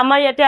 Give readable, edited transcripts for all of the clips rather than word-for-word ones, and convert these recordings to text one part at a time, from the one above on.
আমাৰ ইয়াতে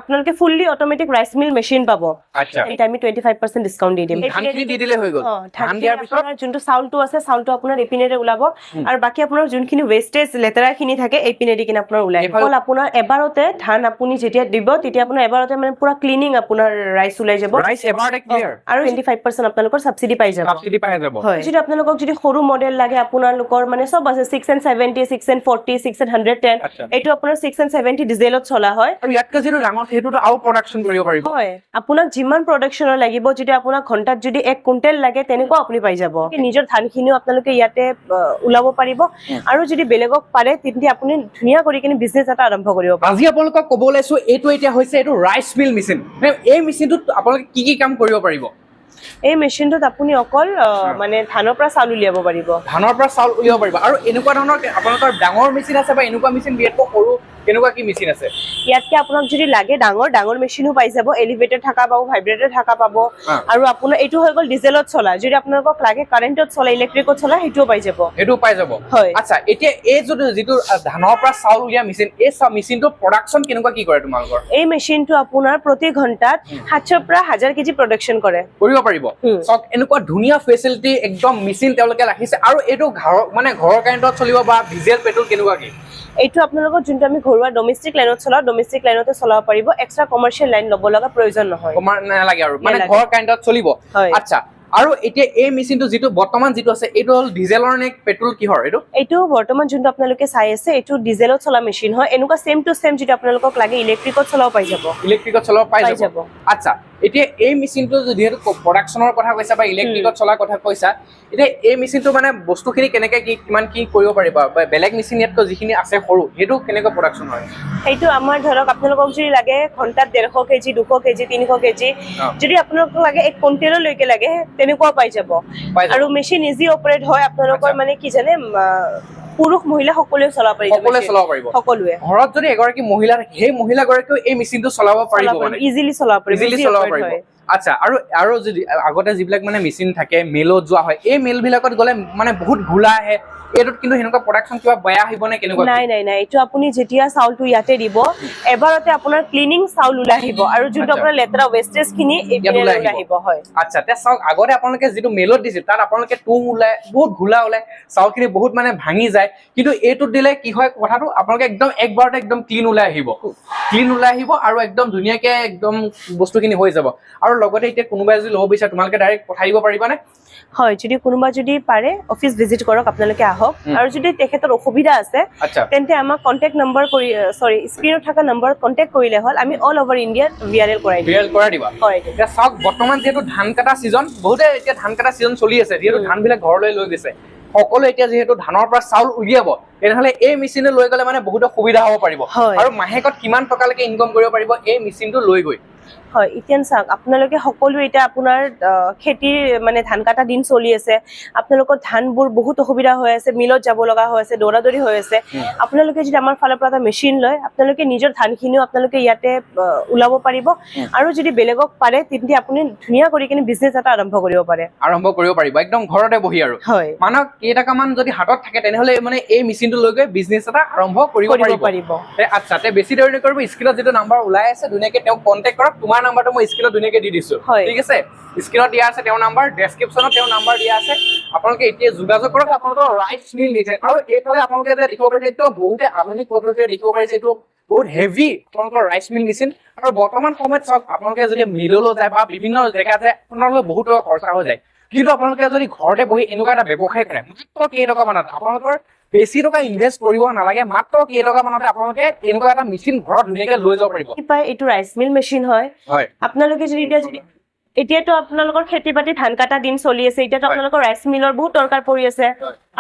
আপোনালোকে fully automatic rice mill machine পাব। আচ্ছা এটা আমি 25% ডিসকাউন্ট দি দিম। ধানখিনি দি দিলে হৈ গ'ল। ধান দিয়াৰ পিছত আপোনাৰ যোনটো চাউলটো আছে চাউলটো আপোনাৰ এপিনেৰে ওলাব আৰু বাকি আপোনাৰ যোনখিনি ওয়েস্টেজ লেতেৰাখিনি থাকে এপিনেদি কিনে আপোনাৰ ওলাই অকল আপোনাৰ এবাৰতে ধান আপুনি যেতিয়া দিব তেতিয়া আপোনাৰ এবাৰতে মানে পুৰা ক্লিনিং আপোনাৰ ৰাইচ ওলাই যাব। ৰাইচ এবাৰতে ক্লিয়াৰ আৰু 25% আপোনালোকৰ সাবসিডি পাই যাব। সাবসিডি পাই যাব। হয় যদি আপোনালোকক যদি সৰু মডেল লাগে আপোনালোকৰ মানে সব আছে 670 640 610 এইটো আপোনাৰ 670 ডিজেলত চলা হয় আৰু ইয়াতকৈ যেটো ডাঙৰ সেইটোতো আৰু প্ৰডাকশন কৰিব পাৰিব। হয় আপোনাক যিমান প্ৰডাকশনৰ লাগিব যদি আপোনাক ঘন্টাত যদি 1 কুইন্টেল লাগে তেনেকুৱা আপুনি পাই যাব। নিজৰ ধানখিনিও আপোনালোকে ইয়াতে উলাব পাৰিব আৰু যদি বেলেগক পাৰে তেন্তে আপুনি ধুনিয়া কৰি কিনে বিজনেস এটা আৰম্ভ কৰিব পাৰে। আজি আপোনালোকক ক'ব লৈছো এইটো এতিয়া হৈছে এইটো ৰাইচ মিল মেচিন। এই মেচিনটোত আপোনালোকে কি কাম কৰিব পাৰিব? এই মেচিনটোত আপুনি অকল মানে ধানৰ পৰা চাউল উলিয়াব পাৰিব। ধানৰ পৰা চাউল উলিয়াব পাৰিব আৰু এনেকুৱা ধৰণৰ আপোনালোকৰ ডাঙৰ মেচিন আছে বা এনেকুৱা মেচিন বিয়েতকৈ সৰু কেনেকুৱা কি মেচিন আছে? ইয়াতকে আপোনাক যদি লাগে ডাঙৰ মেচিনো পাই যাব, এলিভেটৰ থাকা পাব, ভাইব্ৰেটৰ থাকা পাব আৰু আপোনাৰ এইটো হৈ গল ডিজেলত চলা। যদি আপোনালোকক লাগে কাৰেন্টত চলা, ইলেক্ট্ৰিকত চলা সেইটোও পাই যাব। এইটো পাই যাব। হয়। আচ্ছা এতিয়া এই যিটো ধানৰ পৰা চাউল উলিয়া মেচিন এই মেচিনটো প্ৰডাকশন কেনেকুৱা কি কৰে তোমালোকৰ? এই মেচিনটো আপোনাৰ প্ৰতি ঘন্টাত 700 পৰা 1000 কেজি প্ৰডাকশন কৰে। কৰিব পাৰিব। সব এনেকুৱা ধুনিয়া ফেচিলিটি একদম মেচিন তেওঁলোকে ৰাখিছে আৰু এইটো ঘৰৰ কাৰেন্টত চলিব বা ডিজেল পেট্ৰল কেনেকুৱা কি? এইটো আপোনালোকৰ যোনটো আমি ঘৰুৱা ডোমেষ্টিক লাইনত চলাও ডোমেষ্টিক লাইনতে চলাব পাৰিব। এক্সট্ৰা কমাৰ্শিয়েল লাইন ল'ব লগা প্ৰয়োজন নহয়। নালাগে আৰু মানে ঘৰৰ কাৰেন্টত চলিব। আচ্ছা আৰু এতিয়া এই মেচিনটো যিটো বৰ্তমান যিটো আছে এইটো হল ডিজেলৰ নে পেট্ৰল কিহৰ এইটো? এইটো বৰ্তমান যোনটো আপোনালোকে চাই আছে এইটো ডিজেলত চলা মেচিন হয়। এনেকুৱা সেম টু সেম যদি আপোনালোকক লাগে ইলেক্ট্ৰিকত চলাব পাই যাব। ইলেক্ট্ৰিকত চলাব পাই যাব। আচ্ছা এতিয়া এই মেচিনটো যিহেতু প্ৰডাকশনৰ কথা কৈছা বা ইলেক্ট্ৰিকত চলাৰ কথা কৈছা এতিয়া এই মেচিনটো মানে বস্তুখিনি কেনেকৈ কি কিমান কি কৰিব পাৰিবা বা বেলেগ মেচিন ইয়াতকৈ যিখিনি আছে সৰু সেইটো কেনেকৈ প্ৰডাকশন হয়? সেইটো আমাৰ ধৰক আপোনালোকক যদি লাগে ঘন্টাত 150 কেজি 200 কেজি 300 কেজি যদি আপোনালোকক লাগে 1 কুইন্টেললৈকে লাগে তেনেকুৱা পাই যাব। আৰু মেচিন ইজি অপাৰেট হয়। আপোনালোকৰ মানে কি জানে পুৰুষ মহিলা সকলোৱে চলাব পাৰিব। সকলোৱে ঘৰত যদি এগৰাকী মহিলা থাকে সেই মহিলাগৰাকীও এই মেচিনটো চলাব পাৰিব মানে ইজিলি চলাব পাৰিব। আচ্ছা আৰু যদি আগতে যিবিলাক মানে মেচিন থাকে মেলত যোৱা হয় এই মেল বিলাকত গলে মানে বহুত ঘোলা আহে এইটোত কিন্তু হেনেকুৱা প্ৰডাকশন কিবা বেয়া আহিব নে কেনেকুৱা? নাই এইটো আপুনি যেতিয়া চাউলটো ইয়াতে দিব এবাৰতে আপোনাৰ ক্লিনিং চাউল ওলাই আহিব আৰু যোনটো আপোনাৰ লেতেৰা ওয়েস্টেজ খিনি এইপিনে ওলাই আহিব। হয়। আচ্ছা তে চাওক আগতে আপোনালোকে যিটো মেলত দিছিল তাত আপোনালোকে তুম ওলাই বহুত ঘোলা ওলাই চাউলখিনি বহুত মানে ভাঙি যায় কিন্তু এইটোত দিলে কি হয় কথাটো আপোনালোকে একদম একবাৰতে একদম ক্লিন ওলাই আহিব আৰু একদম ধুনীয়াকে একদম বস্তুখিনি হৈ যাব। আৰু লগতে এতিয়া কোনোবাই যদি ল'ব বিচাৰে তোমালোকে ডাইৰেক্ট পঠাই দিব পাৰিবানে? হয় যদি কোনোবা যদি পাৰে অফিস ভিজিট কৰক আপোনালোকে আহক আৰু যদি তেখেতৰ অসুবিধা আছে তেন্তে আমাক কন্টাক্ট নম্বৰ কৰি স্ক্ৰিনত থকা নম্বৰত কন্টাক্ট কৰিলে হ'ল আমি অল ওভাৰ ইন্ডিয়া ভিআৰএল কৰাই দিবা। হয় এতিয়া চাওক বৰ্তমান যেহেতু ধান কাটা সিজন বহুতে এতিয়া ধান কাটা সিজন চলি আছে যেহেতু ধানবিলাক ঘৰলৈ লৈ গৈছে সকলো এতিয়া যেহেতু ধানৰ পৰা চাউল উলিয়াব তেনেহলে এই মেচিনে লৈ গলে মানে বহুত সুবিধা হ'ব পাৰিব আৰু মাহেকত কিমান টকালৈকে ইনকাম কৰিব পাৰিব এই মেচিনটো লৈ গৈ? হয় এতিয়া চাওক আপোনালোকে সকলো এটা আপোনাৰ খেতিৰ মানে ধান কাটা দিন চলি আছে আপোনালোকৰ ধানবোৰ বহুত অসুবিধা হৈ আছে মিলত যাব লগা হৈ আছে দৌৰাদৌৰি হৈ আছে আপোনালোকে যদি আমাৰ ফালৰ পৰা এটা মেচিন লয় আপোনালোকে নিজৰ ধানখিনিও আপোনালোকে ইয়াতে উলাব পাৰিব আৰু যদি বেলেগক পাৰে তেন্তে আপুনি ধুনিয়া কৰি কিনে বিজনেস এটা আৰম্ভ কৰিব পাৰিব একদম ঘৰতে বহি আৰু মানে কেইটাকামান যদি হাতত থাকে তেনেহলে মানে এই মেচিনটো লৈ গৈ বিজনেস এটা আৰম্ভ কৰিব পাৰিব। আচ্ছা তে বেছি দেৰি নকৰিব স্ক্ৰিনত যেটো নাম্বাৰ ওলাই আছে ধুনীয়াকে তেওঁ কন্টাক্ট কৰক। তোমাৰ নাম্বাৰটো মই স্ক্ৰিনত ধুনীয়াকে দি দিছো ঠিক আছে স্ক্ৰিনত দিয়া আছে তেওঁৰ নাম্বাৰ ডেসক্ৰিপচনত তেওঁৰ নাম্বাৰ দিয়া আছে আপোনালোকে এতিয়া যোগাযোগ কৰক আপোনালোকৰ ৰাইট মিল দিছে আৰু এইফালে আপোনালোকে যে দেখিব পাৰিছে এইটো বহুতে আধুনিক পদ্ধতিৰে দেখিব পাৰিছে এইটো বহুত হেভি আপোনালোকৰ ৰাইচ মিল মেচিন আৰু বৰ্তমান সময়ত চাওক আপোনালোকে যদি মিললৈ যায় বা বিভিন্ন জেগাত যায় আপোনালোকৰ বহুত টকা খৰচা হৈ যায় কিন্তু আপোনালোকে যদি ঘৰতে বহি এনেকুৱা এটা ব্যৱসায় কৰে মাত্ৰ কেইটকা মানত আপোনালোকৰ বেছি টকা ইনভেস্ট কৰিব নালাগে মাত্ৰ কেইটকা মানতে আপোনালোকে এনেকুৱা এটা মেচিন ঘৰত ধুনীয়াকে লৈ যাব পাৰিব। এইটো ৰাইচ মিল মেচিন হয় আপোনালোকে যদি এতিয়াতো আপোনালোকৰ খেতি বাতি ধান কাটা দিন চলি আছে এতিয়াতো আপোনালোকৰ ৰাইচ মিলৰ বহুত দৰকাৰ পৰি আছে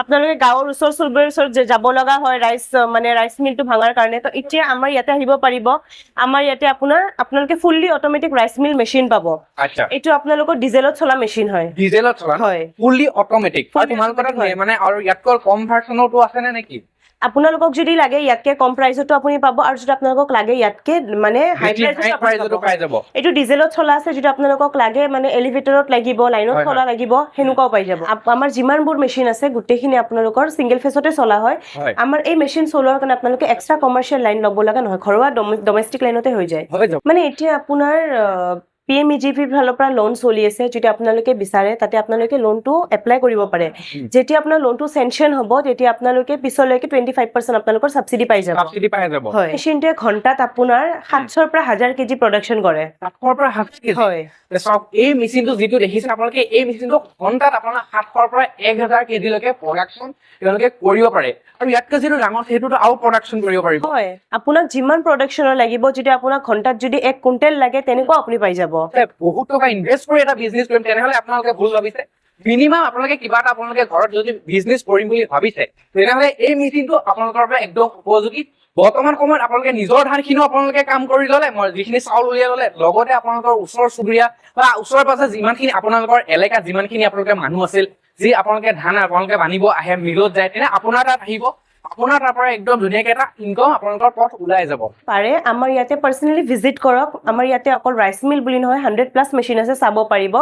আপোনালোকে গাঁৱৰ ওচৰ চুবুৰীৰ ওচৰত যাব লগা হয় ৰাইচ মিলটো ভাঙাৰ কাৰণে তো এতিয়া আমাৰ ইয়াতে আহিব পাৰিব আমাৰ ইয়াতে আপোনালোকে fully automatic rice mill machine পাব। এইটো আপোনালোকৰ ডিজেলত চলা মেচিন হয়। ডিজেলত চলা হয় ফুললি অটোমেটিক আৰু তোমালোকৰ মানে আৰু ইয়াতকৈ কম ভাৰ্চনৰটো আছে নে নেকি? আপোনালোকক যদি লাগে ইয়াতকে কম প্ৰাইচতো আপুনি পাব আৰু যদি আপোনালোকক লাগে ইয়াতকে মানে হাই প্ৰাইচতো পাই যাব এইটো ডিজেলত চলা আছে যদি আপোনালোকক লাগে মানে এলিভেটৰত লাগিব লাইনত চলা লাগিব সেনেকুৱাও পাই যাব আমাৰ যিমানবোৰ মেচিন আছে গোটেইখিনি আপোনালোকৰ সিঙ্গেল ফেসতে চলা হয় আমাৰ এই মেচিন চলোৱাৰ কাৰণে আপোনালোকে এক্সট্ৰা কমাৰ্চিয়েল লাইন ল'ব লগা নহয় ঘৰুৱা ডমেষ্টিক লাইনতে হৈ যায় মানে এতিয়া আপোনাৰ PMEGP ফালৰ পৰা লোন চলি আছে যদি আপোনালোকে বিচাৰে তাতে আপোনালোকে লোনটো এপ্লাই কৰিব পাৰে যেতিয়া আপোনাৰ লোনটো সেনকশন হ'ব তেতিয়া আপোনালোকে পিছলৈকে 25% আপোনালোকৰ সাবসিডি পাই যাব হয় মেচিনটোৱে ঘণ্টাত আপোনাৰ 700 ৰ পৰা 1000 কেজি প্ৰডাকচন কৰে 700 ৰ পৰা 1000 কেজি হয় সব এই মেচিনটো যেটো দেখিছে আপোনালোকে এই মেচিনটো ঘণ্টাত আপোনাৰ 700 ৰ পৰা 1000 কেজি লৈকে প্ৰডাকচন তেওঁলোকে কৰিব পাৰে আৰু ইয়াতকৈ যেটো ডাঙৰ হেতুটো আৰু প্ৰডাকচন কৰিব পাৰিব হয় আপোনাক যিমান প্ৰডাকচনৰ লাগিব যদি আপোনাক ঘণ্টাত যদি 1 কুইন্টেল লাগে তেনেকুৱা আপুনি পাই যাব বহুত টকা ইনভেস্ট কৰি এটা বিজনেস কৰিম তেনেহলে আপোনালোকে ভুল ভাবিছে মিনিমাম আপোনালোকে কিবা এটা আপোনালোকে ঘৰত যদি বিজনেস কৰিম বুলি ভাবিছে তেনেহলে এই মেচিনটো আপোনালোকৰ পৰা একদম উপযোগী বৰ্তমান সময়ত আপোনালোকে নিজৰ ধানখিনিও আপোনালোকে কাম কৰি ললে মই যিখিনি চাউল উলিয়াই ললে লগতে আপোনালোকৰ ওচৰ চুবুৰীয়া বা ওচৰ পাছৰ যিমানখিনি আপোনালোকৰ এলেকাত যিমানখিনি আপোনালোকে মানুহ আছিল যি আপোনালোকে ধান আপোনালোকে বানিব আহে মিলত যায় তেনে আপোনাৰ তাত আহিব আপোনাৰ তাৰ পৰা একদম ধুনীয়াকৈ এটা ইনকাম আপোনালোকৰ পথ ওলাই যাব পাৰে আমাৰ ইয়াতে পাৰ্সোনালি ভিজিট কৰক আমাৰ ইয়াতে অকল ৰাইস মিল বুলি নহয় 100+ মেচিন আছে চাব পাৰিব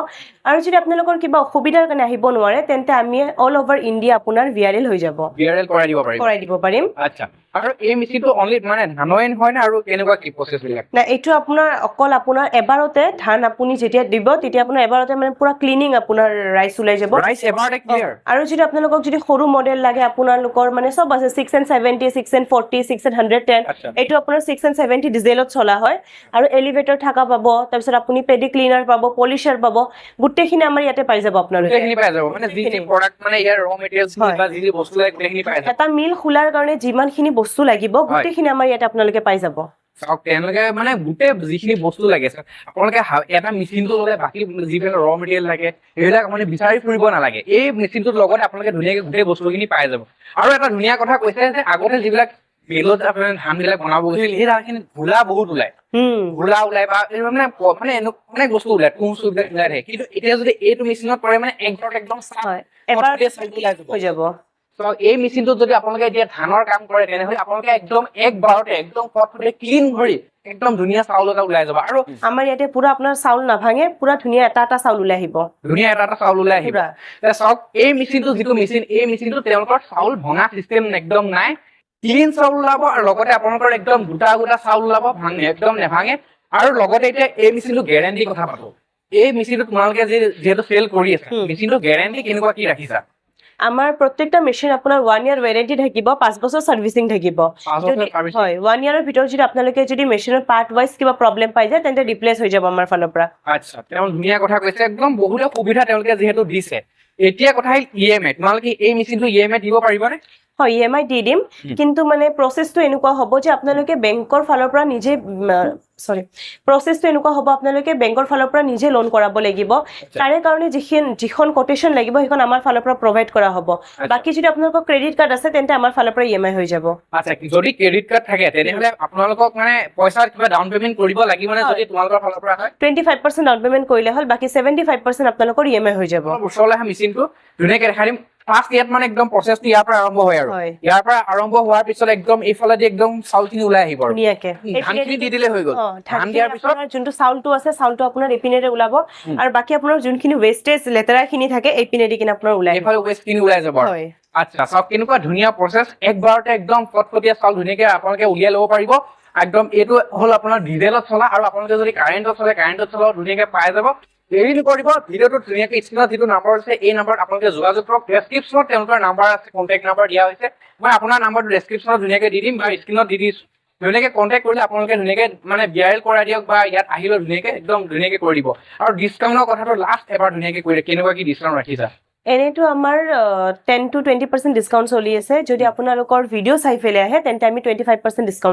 আৰু যদি আপোনালোকৰ কিবা অসুবিধাৰ কাৰণে আহিব নোৱাৰে তেন্তে আমি অল ওভাৰ ইন্ডিয়া আপোনাৰ VRL হৈ যাব VRL কৰাই দিব পাৰিম আচ্ছা আৰু এই মেচিনটো অনলি মানে ধানই হয় না আৰু কেনেকুৱা কি প্ৰসেস বিলাক না এইটো আপোনাৰ অকল আপোনাৰ এবাৰতে ধান আপুনি যেতিয়া দিব তেতিয়া আপোনাৰ এবাৰতে মানে পুৰা ক্লিনিং আপোনাৰ ৰাইস ওলাই যাব ৰাইস এবাৰতে ক্লিয়াৰ আৰু যদি আপোনালোকক যদি সৰু মডেল লাগে আপোনালোকৰ মানে সব আছে 670 640 610 এইটো আপোনাৰ 670 ডিজেলত চলা হয় আৰু এলিভেটৰ থাকা পাব তাৰ পিছত আপুনি পেডি ক্লিনাৰ পাব পলিশাৰ পাব গুটেখিনি আমাৰ ইয়াতে পাই যাব আপোনালোকে গুটেখিনি পাই যাব মানে যি প্ৰডাক্ট মানে ইয়াৰ ৰ মেটেৰিয়েলছ বা যি বস্তু লাগে গুটেখিনি পাই যাব এটা মিল খোলাৰ কাৰণে যিমানখিনি বস্তু লাগিব গুটেখিনি আমাৰ ইয়াতে আপোনালোকে পাই যাব চাওক তেওঁলোকে মানে গোটেই যিখিনি বস্তু লাগে আপোনালোকে এটা মেচিনটো ললে বাকি যিবিলাক ৰ মেটেৰিয়েল লাগে সেইবিলাক মানে বিচাৰি ফুৰিব নালাগে এই মেচিনটোৰ লগতে আপোনালোকে ধুনীয়াকৈ গোটেই বস্তুখিনি পাই যাব আৰু এটা ধুনীয়া কথা কৈছে যে আগতে যিবিলাক মিলত আপোনাৰ ধান বিলাক বনাব গৈছিল সেই ধানখিনি ধূলা বহুত ওলাই ধূলা ওলাই বা মানে বস্তু ওলাই তুম চুবিলাক ওলাই থাকে কিন্তু এতিয়া যদি এইটো মেচিনত পৰে মানে একদম হৈ যাব এই মেচিনটো যদি আপোনালোকে এতিয়া ধানৰ কাম কৰে তেনেহলে আপোনালোকে একদম একবাৰতে একদম পথতে ক্লিন কৰি একদম ধুনীয়া চাউল এটা ওলাই যাব আৰু আমাৰ ইয়াতে পুৰা আপোনাৰ চাউল নাভাঙে পুৰা ধুনীয়া এটা চাউল ওলাই আহিব চাওক এই মেচিনটো যিটো মেচিন এই মেচিনটো তেওঁলোকৰ চাউল ভঙা চিষ্টেম একদম নাই ক্লিন চাউল ওলাব আৰু লগতে আপোনালোকৰ একদম গোটা চাউল ওলাব একদম নেভাঙে আৰু লগতে এতিয়া এই মেচিনটো গেৰাণ্টি কথা পাতো এই মেচিনটো তোমালোকে যিহেতু সেল কৰি আছে মেচিনটো গেৰাণ্টি কেনেকুৱা কি ৰাখিছা আমাৰ প্ৰত্যেকটা মেচিন আপোনাৰ 1 ইয়াৰ ওয়াৰেন্টি থাকিব 5 বছৰ সাৰ্ভিসিং থাকিব হয় 1 ইয়াৰৰ ভিতৰত যদি আপোনালোকে যদি মেচিনৰ পাৰ্ট ওয়াইজ কিবা প্ৰবলেম পাই যায় তেন্তে ৰিপ্লেস হৈ যাব আমাৰ ফালৰ পৰা আচ্ছা তেওঁ ধুনীয়া কথা কৈছে একদম বহুত সুবিধা তেওঁলোকে যেহেতু দিছে এতিয়া কথা EMI তোমালোকে এই মেচিনটো EMI দিব পাৰিবনে হয় EMI দি দিম কিন্তু মানে প্ৰসেসটো এনেকুৱা হ'ব যে আপোনালোকে বেংকৰ ফালৰ পৰা নিজে প্ৰসেসটো এনেকুৱা হ'ব আপোনালোকে বেংকৰ ফালৰ পৰা নিজে লোন কৰাব লাগিব তাৰে কাৰণে যিখন কোটেশন লাগিব সেইখন আমাৰ ফালৰ পৰা প্ৰভাইড কৰা হ'ব বাকি যদি আপোনালোকৰ ক্ৰেডিট কাৰ্ড আছে তেন্তে আমাৰ ফালৰ পৰা EMI হৈ যাব আচ্ছা যদি ক্ৰেডিট কাৰ্ড থাকে তেনেহলে আপোনালোকক মানে পইচা কিবা ডাউন পেমেন্ট কৰিব লাগিব মানে যদি তোমালোকৰ ফালৰ পৰা হয় 25% ডাউন পেমেন্ট কৰিলে হ'ল বাকি 75% আপোনালোকৰ EMI হৈ যাব ওচৰলৈ মেচিনটো ধুনীয়াকৈ দেখাই দিম ফাৰ্স্ট ইয়াত মানে একদম প্ৰসেসটো ইয়াৰ পৰা আৰম্ভ হয় আৰু ইয়াৰ পৰা আৰম্ভ হোৱাৰ পিছত একদম এইফালেদি একদম চাউলখিনি ওলাই আহিব আৰু ধুনীয়াকৈ ধানখিনি দি দিলে হৈ গ'ল ধান দিয়াৰ পিছত যোনটো চাউলটো আছে চাউলটো আপোনাৰ এপিনেৰে ওলাব আৰু বাকি আপোনাৰ যোনখিনি ওয়েস্টেজ লেতেৰাখিনি থাকে এপিনেদি কিনে আপোনাৰ ওলাই এইফালে ওয়েষ্টখিনি ওলাই যাব হয় আচ্ছা চাওক কেনেকুৱা ধুনীয়া প্ৰসেস একবাৰতে একদম ফটফটীয়া চাউল ধুনীয়াকৈ আপোনালোকে উলিয়াই ল'ব পাৰিব একদম এইটো হ'ল আপোনাৰ ডিজেলত চলা আৰু আপোনালোকে যদি কাৰেণ্টত চলে কাৰেণ্টত চলাও ধুনীয়াকৈ পাই যাব দেৰি নকৰিব ভিডিঅ'টো ধুনীয়াকৈ স্ক্ৰীনত যিটো নাম্বাৰ আছে এই নাম্বাৰত আপোনালোকে যোগাযোগ কৰক ডেছক্ৰিপশ্যনত তেওঁলোকৰ নাম্বাৰ আছে কণ্টেক্ট নাম্বাৰ দিয়া হৈছে মই আপোনাৰ নাম্বাৰটো ডেছক্ৰিপশ্যনত ধুনীয়াকৈ দি দিম বা স্ক্ৰীনত দি দিছোঁ ধুনীয়াকৈ কণ্টেক্ট কৰিলে আপোনালোকে ধুনীয়াকৈ মানে VRL কৰাই দিয়ক বা ইয়াত আহিলেও ধুনীয়াকৈ একদম ধুনীয়াকৈ কৰি দিব আৰু ডিছকাউণ্টৰ কথাটো লাষ্ট এবাৰ ধুনীয়াকৈ কৰি দিয়ে কেনেকুৱা কি ডিছকাউণ্ট ৰাখিছা এনেটো আমাৰ 10 to 20% ডিসকাউন্ট চলি আছে যদি আপোনালোকৰ ভিডিও চাই ফেলে আহে তেন্তে আমি 25% ডিসকাউন্ট